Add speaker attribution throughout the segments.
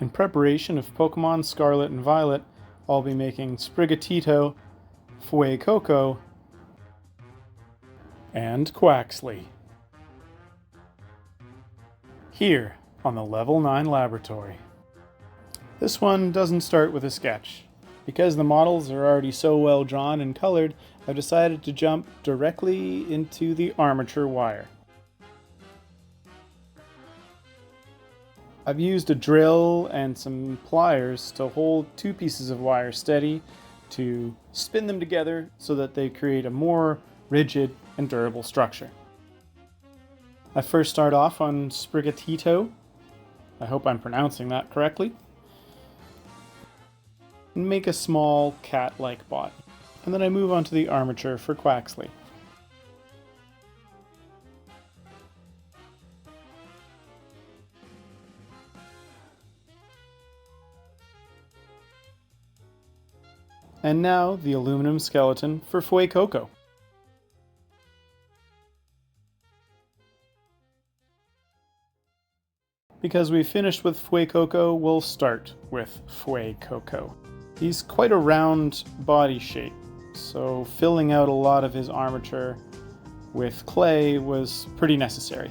Speaker 1: In preparation of Pokemon Scarlet and Violet, I'll be making Sprigatito, Fuecoco, and Quaxly. Here on the Level 9 Laboratory. This one doesn't start with a sketch. Because the models are already so well drawn and colored, I've decided to jump directly into the armature wire. I've used a drill and some pliers to hold two pieces of wire steady to spin them together so that they create a more rigid and durable structure. I first start off on Sprigatito. I hope I'm pronouncing that correctly. And make a small cat-like body. And then I move on to the armature for Quaxly. And now the aluminum skeleton for Fuecoco. Because we've finished with Fuecoco, we'll start with Fuecoco. He's quite a round body shape, so filling out a lot of his armature with clay was pretty necessary.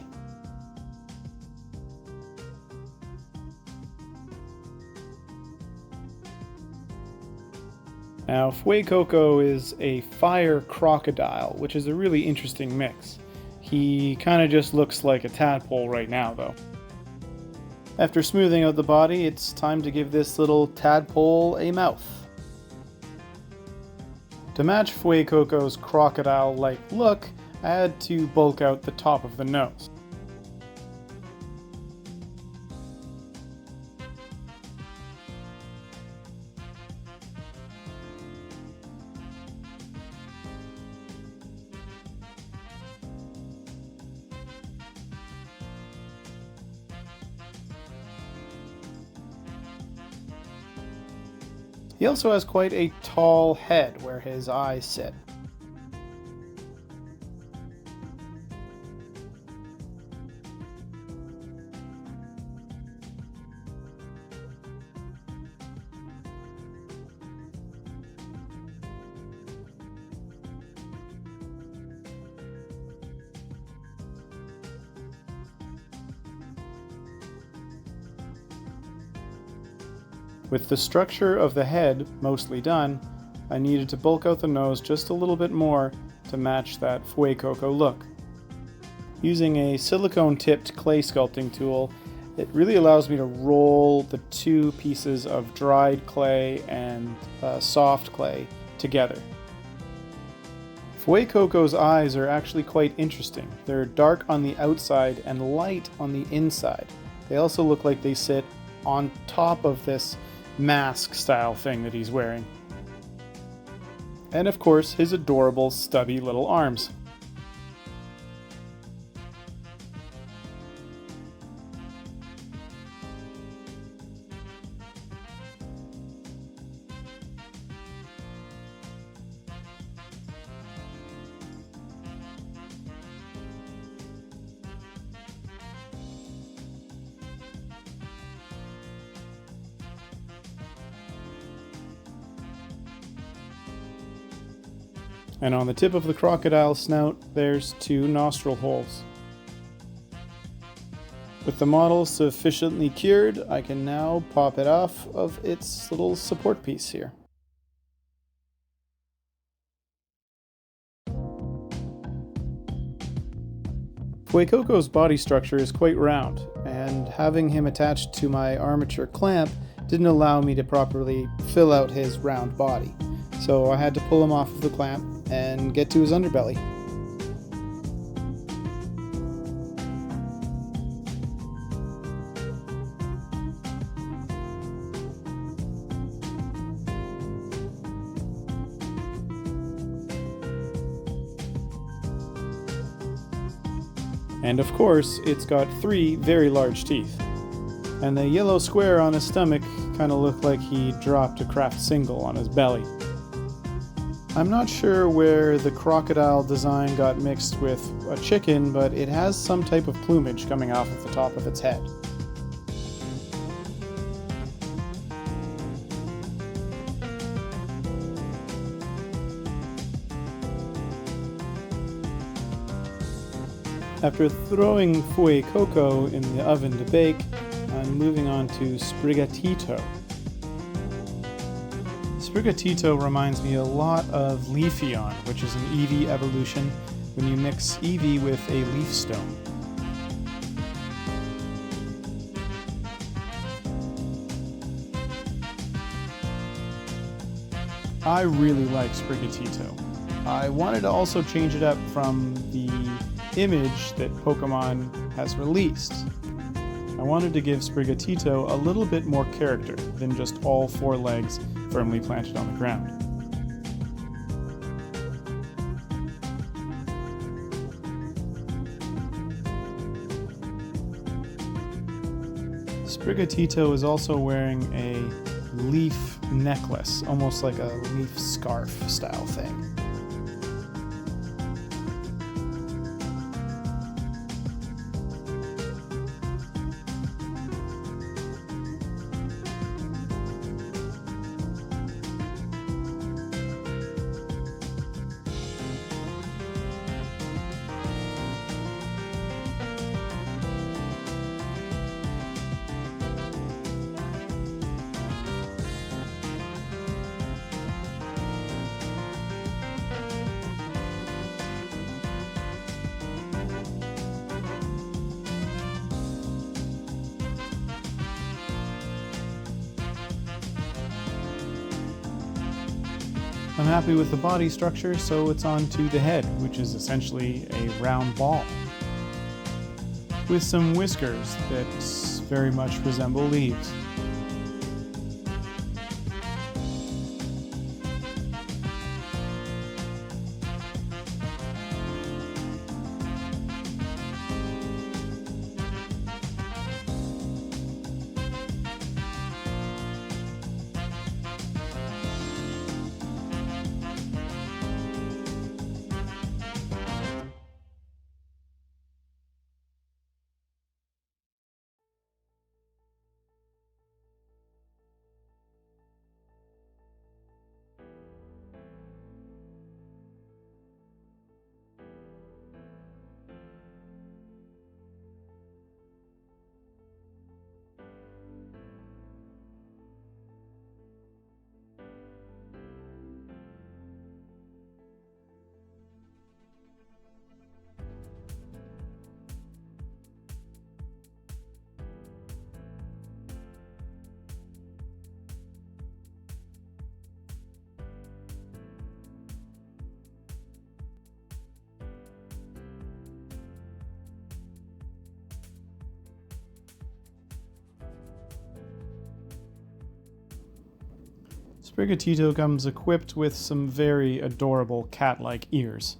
Speaker 1: Now, Fuecoco is a fire crocodile, which is a really interesting mix. He kind of just looks like a tadpole right now, though. After smoothing out the body, it's time to give this little tadpole a mouth. To match Fuecoco's crocodile-like look, I had to bulk out the top of the nose. He also has quite a tall head where his eyes sit. With the structure of the head mostly done, I needed to bulk out the nose just a little bit more to match that Fuecoco look. Using a silicone-tipped clay sculpting tool, it really allows me to roll the two pieces of dried clay and soft clay together. Fuecoco's eyes are actually quite interesting. They're dark on the outside and light on the inside. They also look like they sit on top of this mask style thing that he's wearing. And of course, his adorable stubby little arms. And on the tip of the crocodile snout, there's two nostril holes. With the model sufficiently cured, I can now pop it off of its little support piece here. Fuecoco's body structure is quite round, and having him attached to my armature clamp didn't allow me to properly fill out his round body. So I had to pull him off of the clamp and get to his underbelly. And of course, it's got three very large teeth. And the yellow square on his stomach kind of looked like he dropped a craft single on his belly. I'm not sure where the crocodile design got mixed with a chicken, but it has some type of plumage coming off of the top of its head. After throwing Fuecoco in the oven to bake, I'm moving on to Sprigatito. Sprigatito reminds me a lot of Leafeon, which is an Eevee evolution when you mix Eevee with a leaf stone. I really like Sprigatito. I wanted to also change it up from the image that Pokemon has released. I wanted to give Sprigatito a little bit more character than just all 4 legs firmly planted on the ground. Sprigatito is also wearing a leaf necklace, almost like a leaf scarf style thing. I'm happy with the body structure, so it's on to the head, which is essentially a round ball, with some whiskers that very much resemble leaves. Sprigatito comes equipped with some very adorable cat-like ears.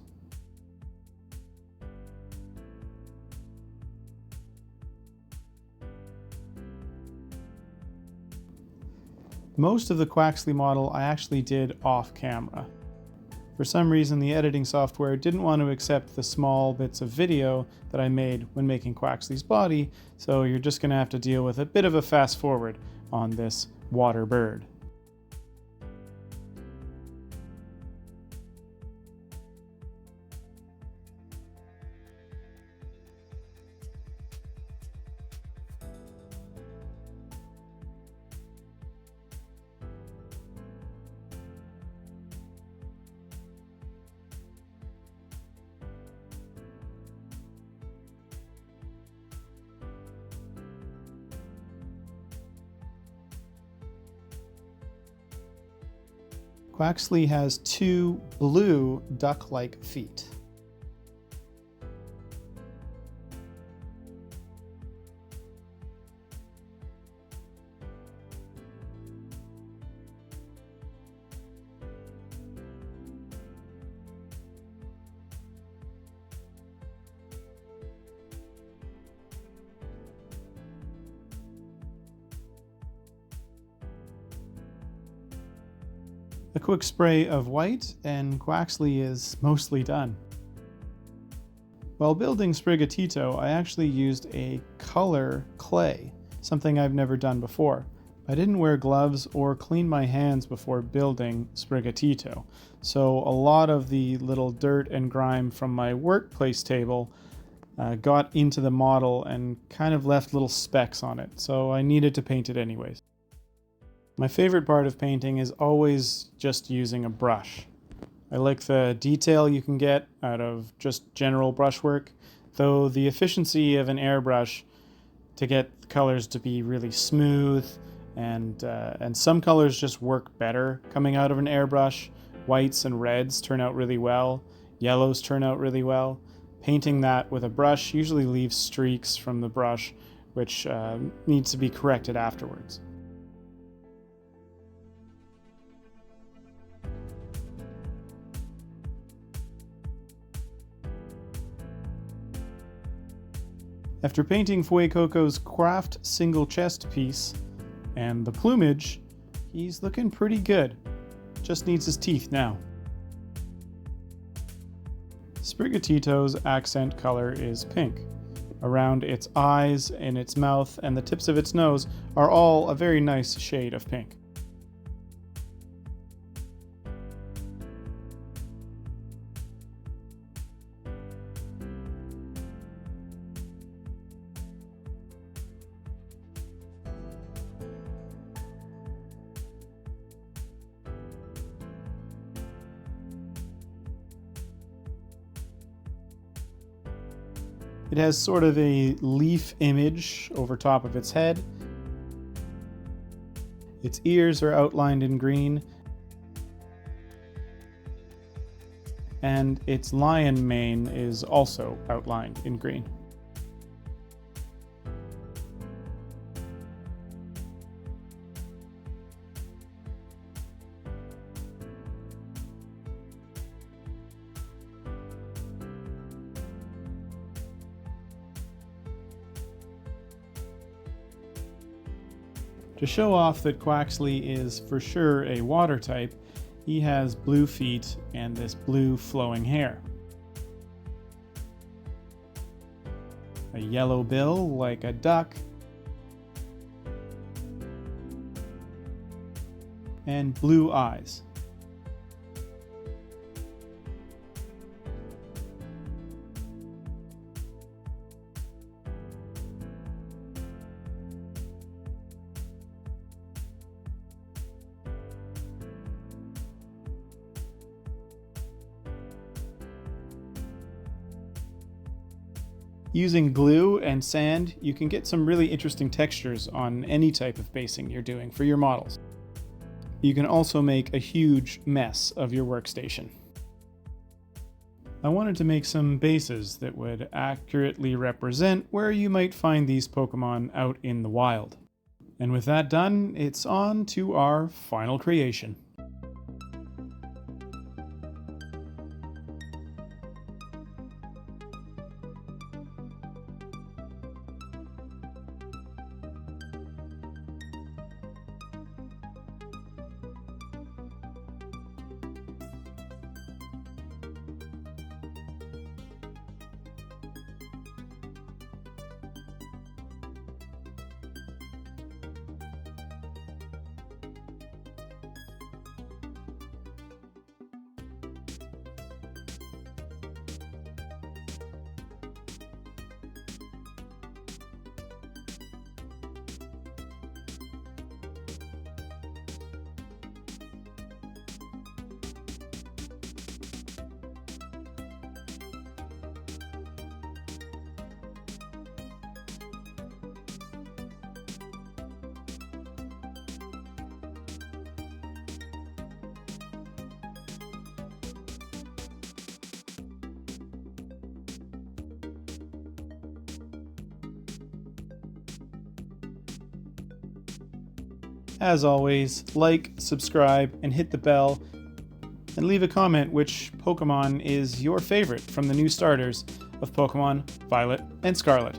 Speaker 1: Most of the Quaxly model I actually did off camera. For some reason, the editing software didn't want to accept the small bits of video that I made when making Quaxly's body, so you're just going to have to deal with a bit of a fast forward on this water bird. Quaxly has 2 blue duck-like feet. A quick spray of white and Quaxly is mostly done. While building Sprigatito, I actually used a color clay, something I've never done before. I didn't wear gloves or clean my hands before building Sprigatito, so a lot of the little dirt and grime from my workplace table got into the model and kind of left little specks on it, so I needed to paint it anyways. My favorite part of painting is always just using a brush. I like the detail you can get out of just general brushwork, though the efficiency of an airbrush to get the colors to be really smooth, and some colors just work better coming out of an airbrush. Whites and reds turn out really well, yellows turn out really well. Painting that with a brush usually leaves streaks from the brush, which needs to be corrected afterwards. After painting Fuecoco's craft single chest piece and the plumage, he's looking pretty good. Just needs his teeth now. Sprigatito's accent color is pink. Around its eyes, in its mouth, and the tips of its nose are all a very nice shade of pink. It has sort of a leaf image over top of its head. Its ears are outlined in green. And its lion mane is also outlined in green. To show off that Quaxly is for sure a water type, he has blue feet and this blue flowing hair. A yellow bill like a duck, and blue eyes. Using glue and sand, you can get some really interesting textures on any type of basing you're doing for your models. You can also make a huge mess of your workstation. I wanted to make some bases that would accurately represent where you might find these Pokemon out in the wild. And with that done, it's on to our final creation. As always, like, subscribe, and hit the bell, and leave a comment which Pokemon is your favorite from the new starters of Pokemon Violet and Scarlet.